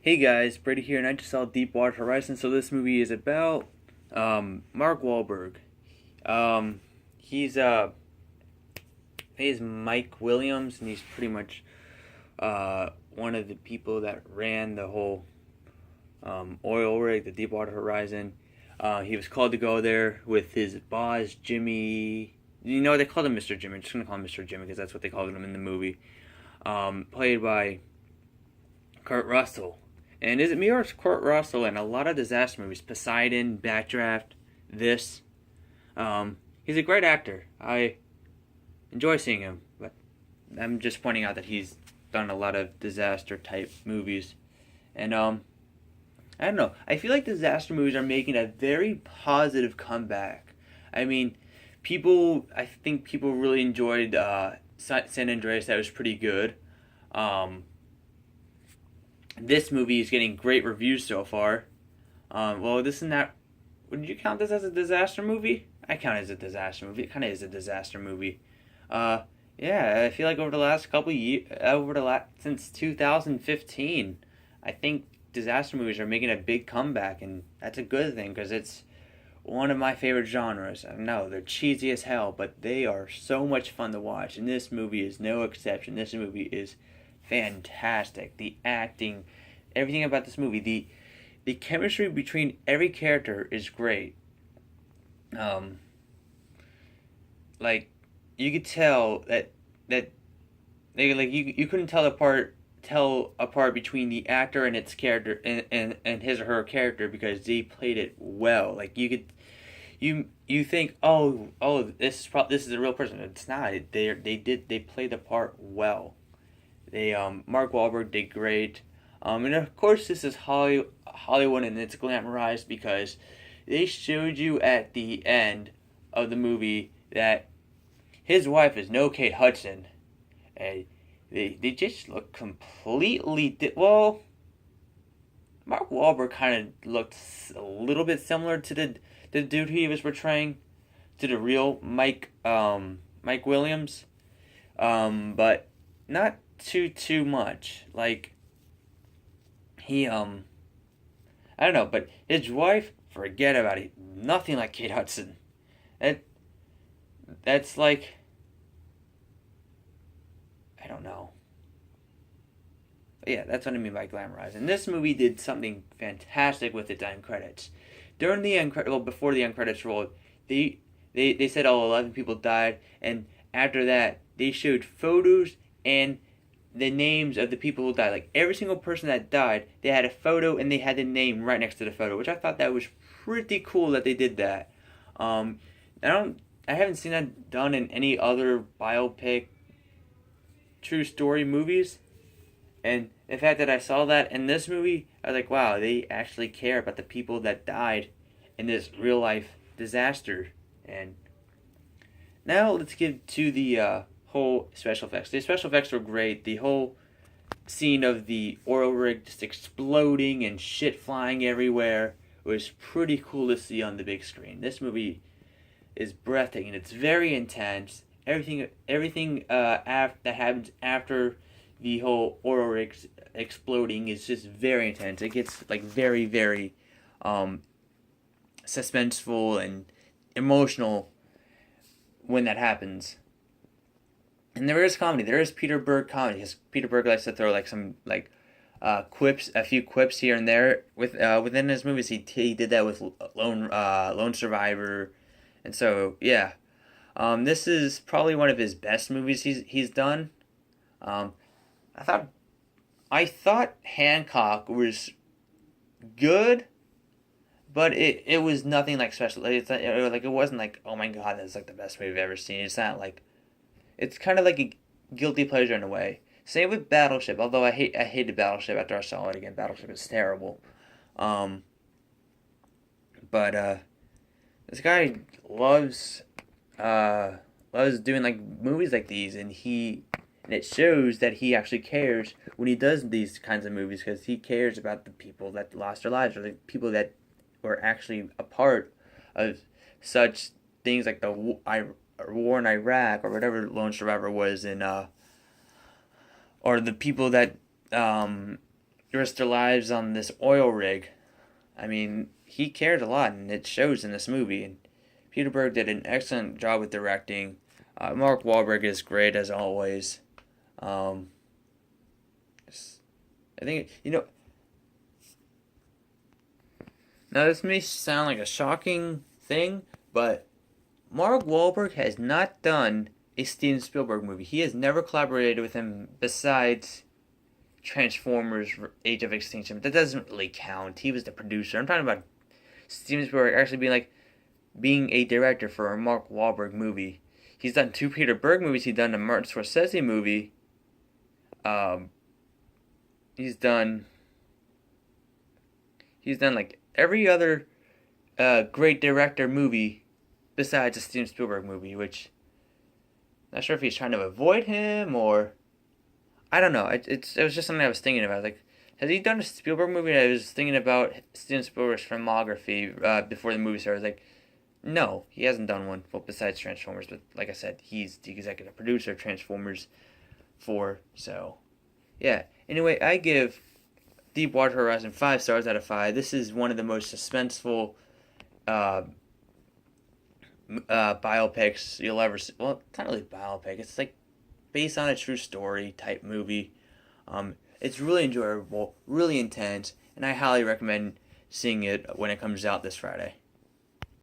Hey guys, Brady here, and I just saw Deepwater Horizon. So this movie is about Mark Wahlberg. Um, he's he's Mike Williams, and he's pretty much one of the people that ran the whole oil rig, the Deepwater Horizon. He was called to go there with his boss Jimmy. You know they called him Mr. Jimmy. I'm just gonna call him Mr. Jimmy because that's what they called him in the movie. Played by Kurt Russell. And is it me or is Kurt Russell in a lot of disaster movies? Poseidon, Backdraft, this. He's a great actor. I enjoy seeing him, but I'm just pointing out that he's done a lot of disaster type movies. And I don't know. I feel like disaster movies are making a very positive comeback. I mean, I think people really enjoyed San Andreas. That was pretty good. Um, this movie is getting great reviews so far. Well, this and that. Would you count this as a disaster movie? I count it as a disaster movie. It kind of is a disaster movie. Uh, yeah, I feel like over the last couple of years, since 2015, I think disaster movies are making a big comeback, and that's a good thing because it's one of my favorite genres. I know they're cheesy as hell, but they are so much fun to watch, and this movie is no exception. This movie is fantastic. The acting, everything about this movie, the chemistry between every character is great. Um, like you could tell that they like you couldn't tell apart between the actor and its character and his or her character because they played it well. Like you think this is a real person. It's not. They played the part well. They Mark Wahlberg did great. And of course this is Hollywood and it's glamorized because they showed you at the end of the movie that his wife is no Kate Hudson. And they just look completely well. Mark Wahlberg kind of looked a little bit similar to the dude he was portraying, to the real Mike Williams, but not too much. Like he I don't know, but his wife, forget about it. Nothing like Kate Hudson. That that's like I don't know. But yeah, that's what I mean by glamorized. And this movie did something fantastic with its end credits. During the before the end credits rolled, they they said 11 people died, and after that they showed photos and the names of the people who died. Like every single person that died, they had a photo and they had the name right next to the photo, which I thought that was pretty cool that they did that. Um, I haven't seen that done in any other biopic true story movies. And the fact that I saw that in this movie, I was like, wow, they actually care about the people that died in this real life disaster. And now let's get to the whole special effects. The special effects were great. The whole scene of the oil rig just exploding and shit flying everywhere was pretty cool to see on the big screen. This movie is breathtaking. It's very intense. Everything that happens after the whole oil rig exploding is just very intense. It gets like very um, suspenseful and emotional when that happens. And there is comedy. There is Peter Berg comedy. Because Peter Berg likes to throw like some like quips, a few quips here and there within his movies. He did that with Lone Survivor, and so yeah. This is probably one of his best movies he's done. Um, I thought I thought Hancock was good, but it was nothing like special. Like it wasn't like, oh my god, that's like the best movie I've ever seen. It's not like, it's kind of like a guilty pleasure in a way. Same with Battleship. Although I hated Battleship after I saw it again. Battleship is terrible. Um, but this guy loves doing like movies like these, and it shows that he actually cares when he does these kinds of movies because he cares about the people that lost their lives or the people that were actually a part of such things like the war in Iraq or whatever Lone Survivor was in or the people that risked their lives on this oil rig. I mean, he cared a lot, and it shows in this movie. And Peter Berg did an excellent job with directing. Mark Wahlberg is great as always. Um, I think now this may sound like a shocking thing, but Mark Wahlberg has not done a Steven Spielberg movie. He has never collaborated with him besides Transformers: Age of Extinction. But that doesn't really count. He was the producer. I'm talking about Steven Spielberg actually being a director for a Mark Wahlberg movie. He's done 2 Peter Berg movies. He's done a Martin Scorsese movie. Um, he's done like every other great director movie besides a Steven Spielberg movie, which I'm not sure if he's trying to avoid him or I don't know. It was just something I was thinking about. Like, has he done a Spielberg movie? I was thinking about Steven Spielberg's filmography before the movie started. I was like, no, he hasn't done one. Well, besides Transformers, but like I said, he's the executive producer of Transformers 4. So, yeah. Anyway, I give Deepwater Horizon 5 stars out of 5. This is one of the most suspenseful biopics you'll ever see. Well, it's not really biopic. It's like based on a true story type movie. It's really enjoyable, really intense, and I highly recommend seeing it when it comes out this Friday.